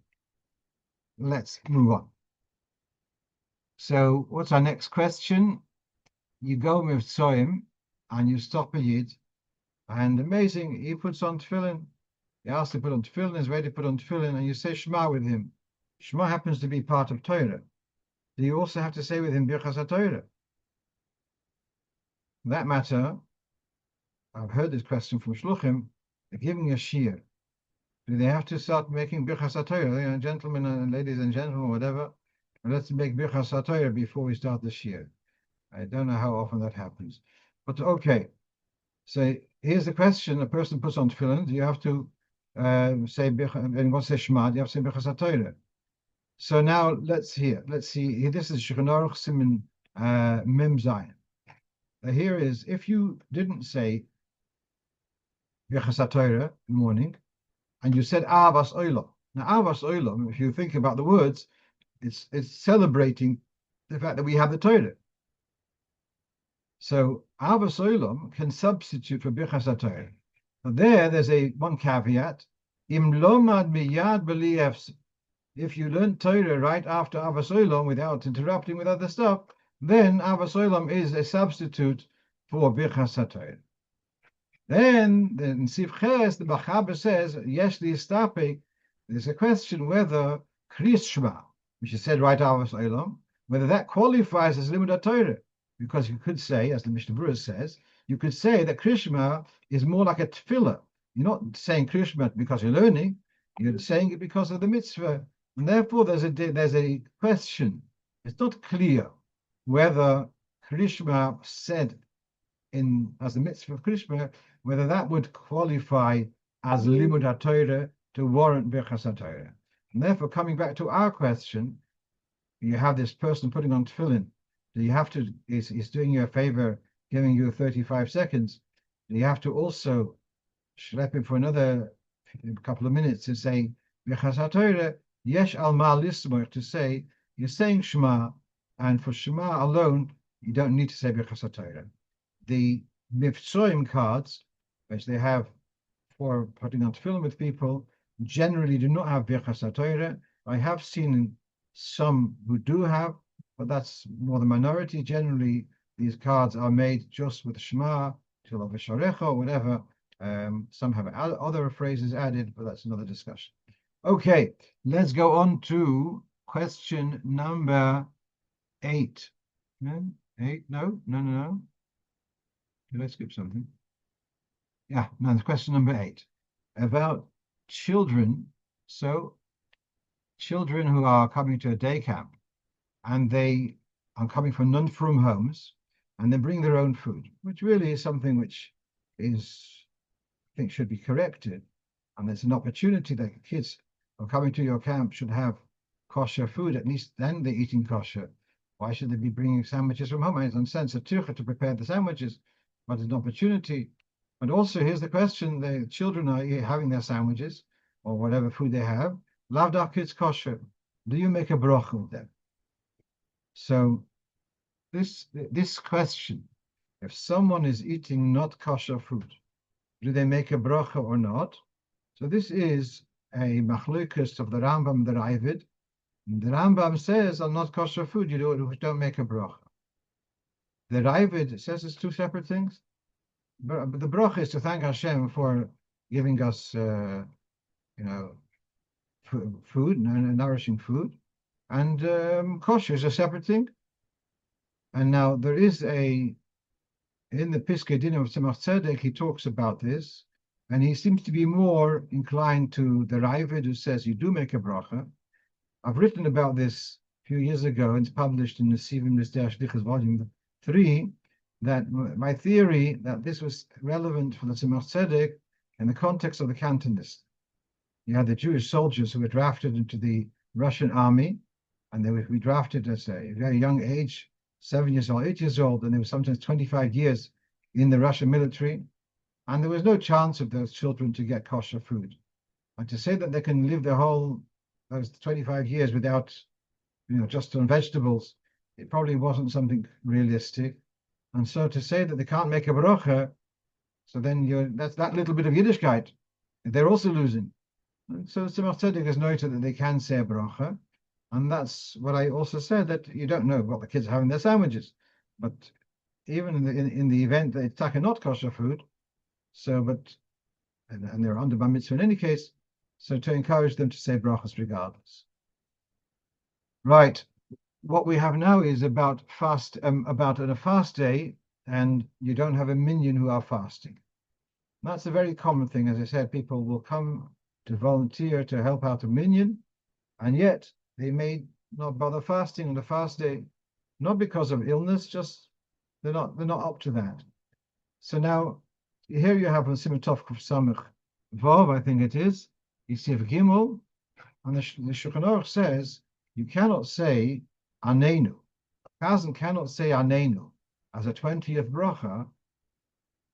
let's move on. So what's our next question? You go with Tzoim and you stop a Yid, and amazing, he puts on tefillin. He asks to put on tefillin, is ready to put on tefillin, and you say Shema with him. Shema happens to be part of Torah. Do you also have to say with him Birchas HaTorah? For that matter, I've heard this question from Shluchim. They're giving a shiur. Do they have to start making Birchas HaTorah? Gentlemen and ladies and gentlemen, whatever. Let's make Birchas HaTorah before we start the shiur. I don't know how often that happens. But okay. So here's the question. A person puts on tefillin. Do you have to say Birchas, and what's the Shema? Do you have to say Birchas HaTorah? So now let's see. This is Shulchan Aruch Siman Mem Zayin. Here is, if you didn't say Birchas HaTorah in the morning, and you said Avas Olam. Now Avas Olam, if you think about the words, it's celebrating the fact that we have the Torah. So Avas Olam can substitute for Birchas HaTorah. Now there's one caveat. Im lomad miyad b'li efs. If you learn Torah right after Avas Olam without interrupting with other stuff, then Avas Olam is a substitute for Birchas HaTorah. Then in Sif Ches, the Bachaber says, Yesh li istapek, there's a question whether Kriyas Shema, which is said right after Avas Olam, whether that qualifies as Limud Torah. Because you could say, as the Mishnah Berurah says, you could say that Kriyas Shema is more like a tefillah. You're not saying Kriyas Shema because you're learning, you're saying it because of the mitzvah. And therefore, there's a question. It's not clear whether Kriyas Shema said as the mitzvah of Kriyas Shema, whether that would qualify as Limud HaTorah to warrant Birchas HaTorah. And therefore, coming back to our question, you have this person putting on tefillin. Do you have to? He's doing you a favor, giving you 35 seconds. Do you have to also schlep him for another couple of minutes to say Birchas HaTorah? Yesh al ma lismoch, to say you're saying Shema, and for Shema alone you don't need to say Birchas HaTorah. The Mivtzoim cards, which they have for putting on tefillin with people, generally do not have birchas Torah. I have seen some who do have, but that's more the minority. Generally, these cards are made just with Shema, Til V'Sharecha, or whatever. Some have other phrases added, but that's another discussion. Okay, let's go on to question number 8. No, 8? No. Did I skip something? Yeah, no, it's question number 8 about children. So, children who are coming to a day camp and they are coming from non-frum homes and they bring their own food, which really is something which is, I think, should be corrected. And there's an opportunity that kids who are coming to your camp should have kosher food, at least then they're eating kosher. Why should they be bringing sandwiches from home? It's nonsense, a tircha to prepare the sandwiches, but it's an opportunity. And also, here's the question: the children are having their sandwiches or whatever food they have. Lavdach kids kosher. Do you make a bracha with them? So this question: if someone is eating not kosher food, do they make a bracha or not? So this is a machlokas of the Rambam and the Ravid. The Rambam says on not kosher food, you don't make a bracha. The Ravid says it's two separate things. But the bracha is to thank Hashem for giving us, food, nourishing food, and kosher is a separate thing. And now there is in the Piskei Dinim of Tzemach Tzedek, he talks about this, and he seems to be more inclined to the Ravid, who says you do make a bracha. I've written about this a few years ago, and it's published in the Sivim Lisdei Shlichus Volume 3, that my theory that this was relevant for the Tzemach Tzedek in the context of the Cantonist. You had the Jewish soldiers who were drafted into the Russian army, and they would be drafted at a very young age, 7 years old, 8 years old, and they were sometimes 25 years in the Russian military, and there was no chance of those children to get kosher food. And to say that they can live those 25 years without, just on vegetables, it probably wasn't something realistic. And so to say that they can't make a bracha, so then that's that little bit of Yiddishkeit. They're also losing. And so Tzemach Tzedek has noted that they can say a bracha, and that's what I also said, that you don't know what the kids are having their sandwiches. But even in the event that it's taka not kosher food, and they're under bar mitzvah in any case, so to encourage them to say brachas regardless. Right. What we have now is about a fast day, and you don't have a minyan who are fasting. That's a very common thing. As I said, people will come to volunteer to help out a minyan, and yet they may not bother fasting on the fast day, not because of illness, just they're not up to that. So now here you have on Simon Tov Kuf Samech Vav, I think it is, Yisif Gimel, and the Shulchan Aruch says you cannot say Anenu. Chazan cannot say Anenu as a 20th bracha,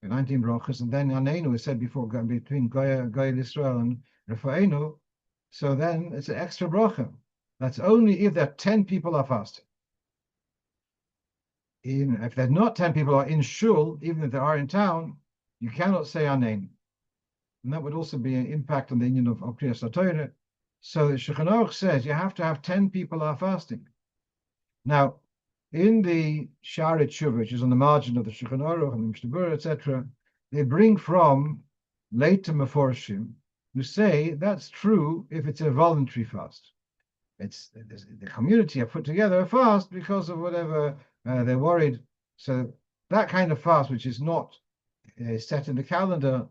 19 brachas, and then Anenu is said before between Goy Yisroel and Refaenu. So then it's an extra bracha. That's only if there 10 people are fasting. If there's not 10 people are in shul, even if they are in town, you cannot say Anenu. And that would also be an impact on the union of Kriyas Torah. So the Shulchan Aruch says you have to have 10 people are fasting. Now, in the Sharet Shuvah, which is on the margin of the Shulchan Aruch and the Mishnah Berurah, etc., they bring from later Meforshim who say that's true if it's a voluntary fast. It's the community have put together a fast because of whatever they're worried. So that kind of fast, which is not set in the calendar,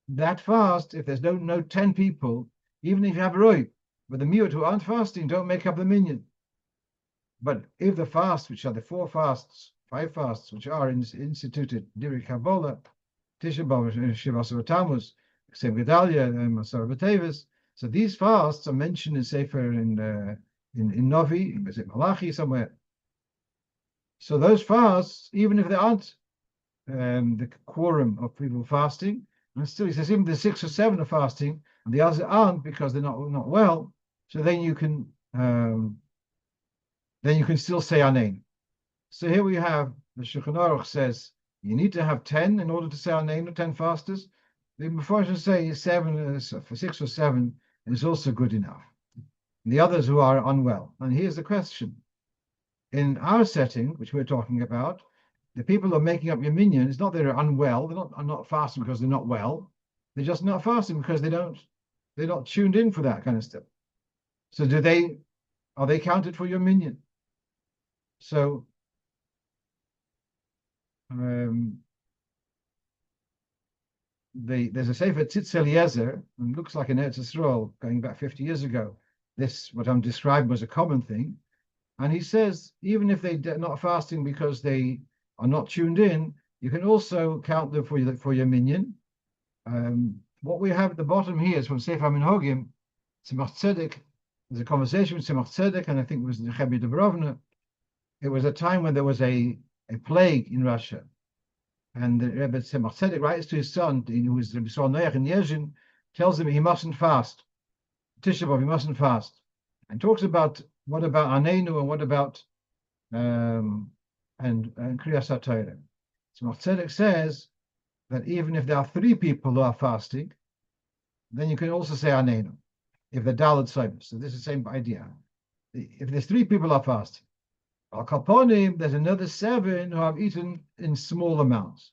that fast, if there's no 10 people, even if you have a roy, but the miut who aren't fasting don't make up the minyan. But if the fasts, which are the 5 fasts, which are instituted, Diri Kabbalah, Tisha B'Av, Shivas Tammuz, Ksem Gedalia, and Masar B'Tevis, so these fasts are mentioned in Sefer in Novi, in Malachi somewhere. So those fasts, even if they aren't the quorum of people fasting, and still he says even the 6 or 7 are fasting, and the others aren't because they're not well, so then you can still say our name. So here we have the Shulchan Aruch says you need to have 10 in order to say our name, 10 fasters. The Mepharshim say 7, for 6 or 7 is also good enough. The others who are unwell. And here's the question. In our setting, which we're talking about, the people who are making up your minyan, it's not that they're unwell, are not fasting because they're not well. They're just not fasting because they're not tuned in for that kind of stuff. So are they counted for your minyan? So there's a Sefer Tzitz Eliezer, and it looks like an Eretz Yisrael going back 50 years ago. This, what I'm describing, was a common thing. And he says, even if they're not fasting because they are not tuned in, you can also count them for your minyan. What we have at the bottom here is from Sefer Minhagim, Tzemach Tzedek. There's a conversation with Tzemach Tzedek, and I think it was the Rebbe Dubrovna. It was a time when there was a plague in Russia. And the Rebbe Tzemach Tzedek writes to his son, who is Rebbe Sol Noach in Yezhin, tells him he mustn't fast. Tisha B'Av, he mustn't fast. And talks about what about Anenu and what about and Kriyas HaTorah. Tzemach Tzedek says that even if there are 3 people who are fasting, then you can also say Anenu, if they're Daled Soibus. So this is the same idea. If there's 3 people who are fasting, Al Kaponim, there's another 7 who have eaten in small amounts.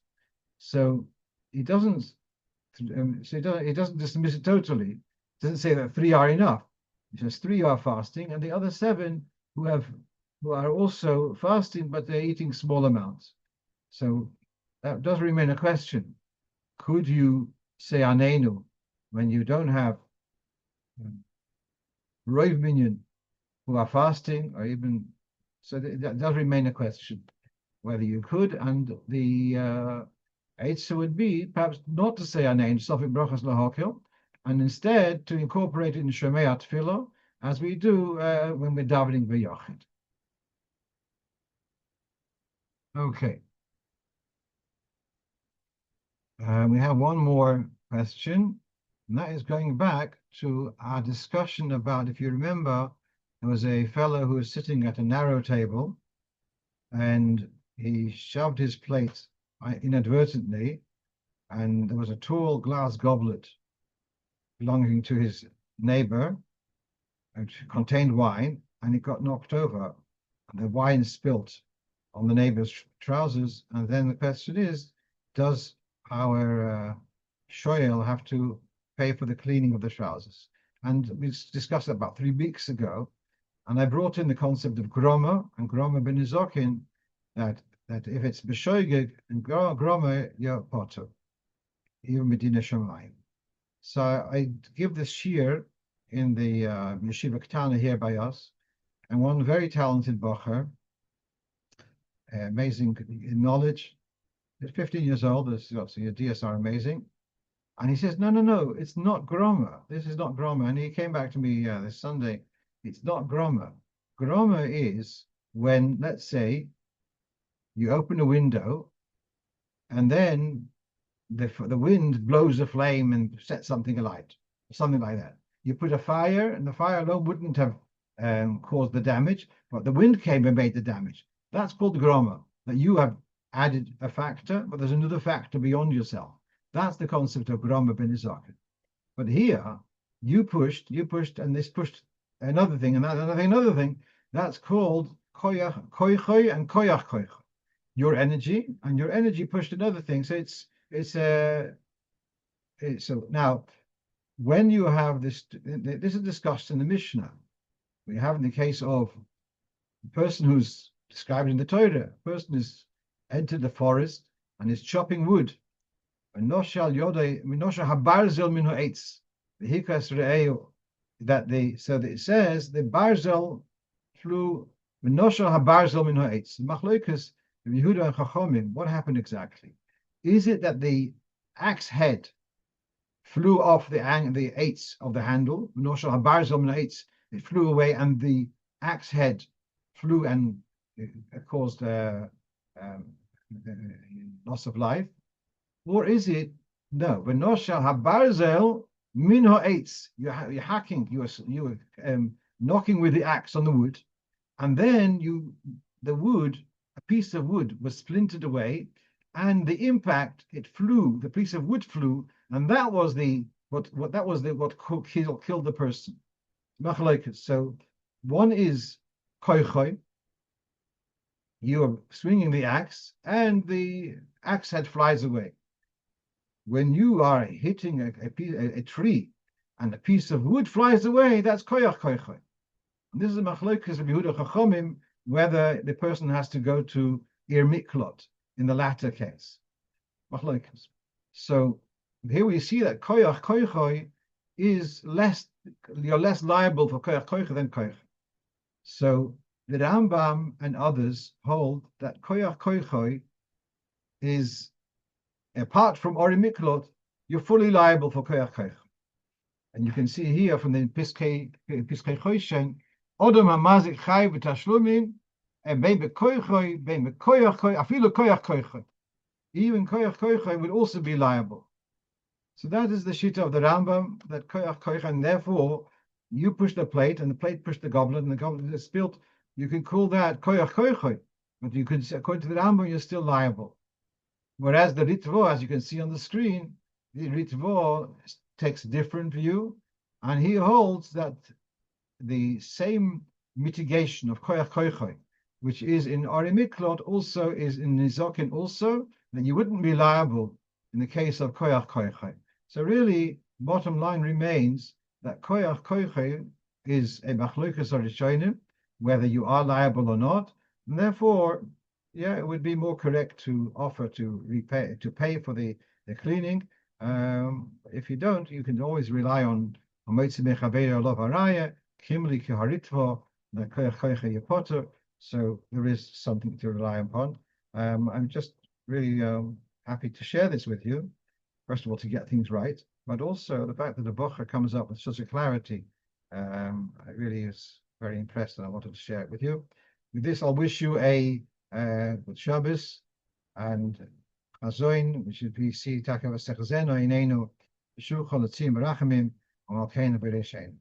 So he doesn't dismiss it totally. He doesn't say that 3 are enough. He says 3 are fasting, and the other 7 who are also fasting, but they're eating small amounts. So that does remain a question. Could you say Anenu when you don't have Rov minyan who are fasting, or even so? That does remain a question whether you could. And the answer would be perhaps not to say Anenu, Sofik Brachas Lahokil, and instead to incorporate it in Shomei Tefillah, as we do when we're davening v'yachid. Okay. We have one more question, and that is going back to our discussion about, if you remember, there was a fellow who was sitting at a narrow table, and he shoved his plate inadvertently, and there was a tall glass goblet belonging to his neighbor, which contained wine, and it got knocked over, and the wine spilt on the neighbor's trousers. And then the question is, does our shoyel have to pay for the cleaning of the trousers? And we discussed that about 3 weeks ago, and I brought in the concept of groma and groma benizokin, that if it's beshoigig and groma, you're potter, even medina shamayim. So I give this shiur in the yeshiva Ketana here by us, and one very talented bacher, amazing in knowledge. He's 15 years old. His ideas are amazing. And he says, no, it's not groma. This is not groma. And he came back to me this Sunday. It's not groma. Groma is when, let's say, you open a window and then the wind blows a flame and sets something alight, something like that. You put a fire, and the fire alone wouldn't have caused the damage, but the wind came and made the damage. That's called groma, that you have added a factor, but there's another factor beyond yourself. That's the concept of groma benizokin. But here, you pushed, and this pushed another thing, and another thing. That's called koyach koichoy and koyach koichoy. Your energy, and your energy pushed another thing. So so now, when you have this is discussed in the Mishnah. We have in the case of the person who's described in the Torah. A person has entered the forest and is chopping wood. So that it says the barzel flew. Machlokas Yehuda and Chachomim. What happened exactly? Is it that the axe head flew off the eights of the handle? It flew away, and the axe head flew and caused loss of life. Or is it no? V'nosha habarzel min ha'etz. You're hacking. You're knocking with the axe on the wood, and then a piece of wood was splintered away, and the impact, it flew, the piece of wood flew, and that was what killed the person. Machlokes. So one is koichoi, you are swinging the axe, and the axe head flies away. When you are hitting a tree, and a piece of wood flies away, that's koyach koichoi. And this is a machlokes of Yehuda Chachomim, whether the person has to go to Ir Miklot in the latter case. Machlokes. So here we see that koyach koichoi is less, you're less liable for koyach koichoi than koich. So the Rambam and others hold that koyach koichoi is, apart from Ori Miklot, you're fully liable for koyach koichoi. And you can see here from the Piskei Choshen, Odom hamazik chai v'tashlumin, and bein bekoichoi, bein bekoyach koi, afilu koyach koichoi. Even koyach koichoi would also be liable. So that is the shita of the Rambam, that koyach koichoi, and therefore you push the plate, and the plate pushed the goblet, and the goblet is spilt. You can call that koyach koichoi, but you could, according to the Rambam, you're still liable. Whereas the Ritvo, as you can see on the screen, the Ritvo takes a different view, and he holds that the same mitigation of koyach koichoi, which is in Ori Miklot, also is in Nizokin also, then you wouldn't be liable in the case of koyach koichoi. So really, bottom line remains that koyach koichoi is a machlokes rishonim, whether you are liable or not, and therefore, yeah, it would be more correct to offer to pay for the cleaning. If you don't, you can always rely on Rov of Anash, Kimli Kiharitvo, the koyach koichoi Yepoter. So there is something to rely upon. I'm just really happy to share this with you. First of all, to get things right, but also the fact that the Bocher comes up with such a clarity. I really is very impressed, and I wanted to share it with you. With this, I'll wish you a good Shabbos and Chazoin, which should be see Takav Sechazeno Inenu Bishul Yisroel Hu Elokeinu B'Reishein.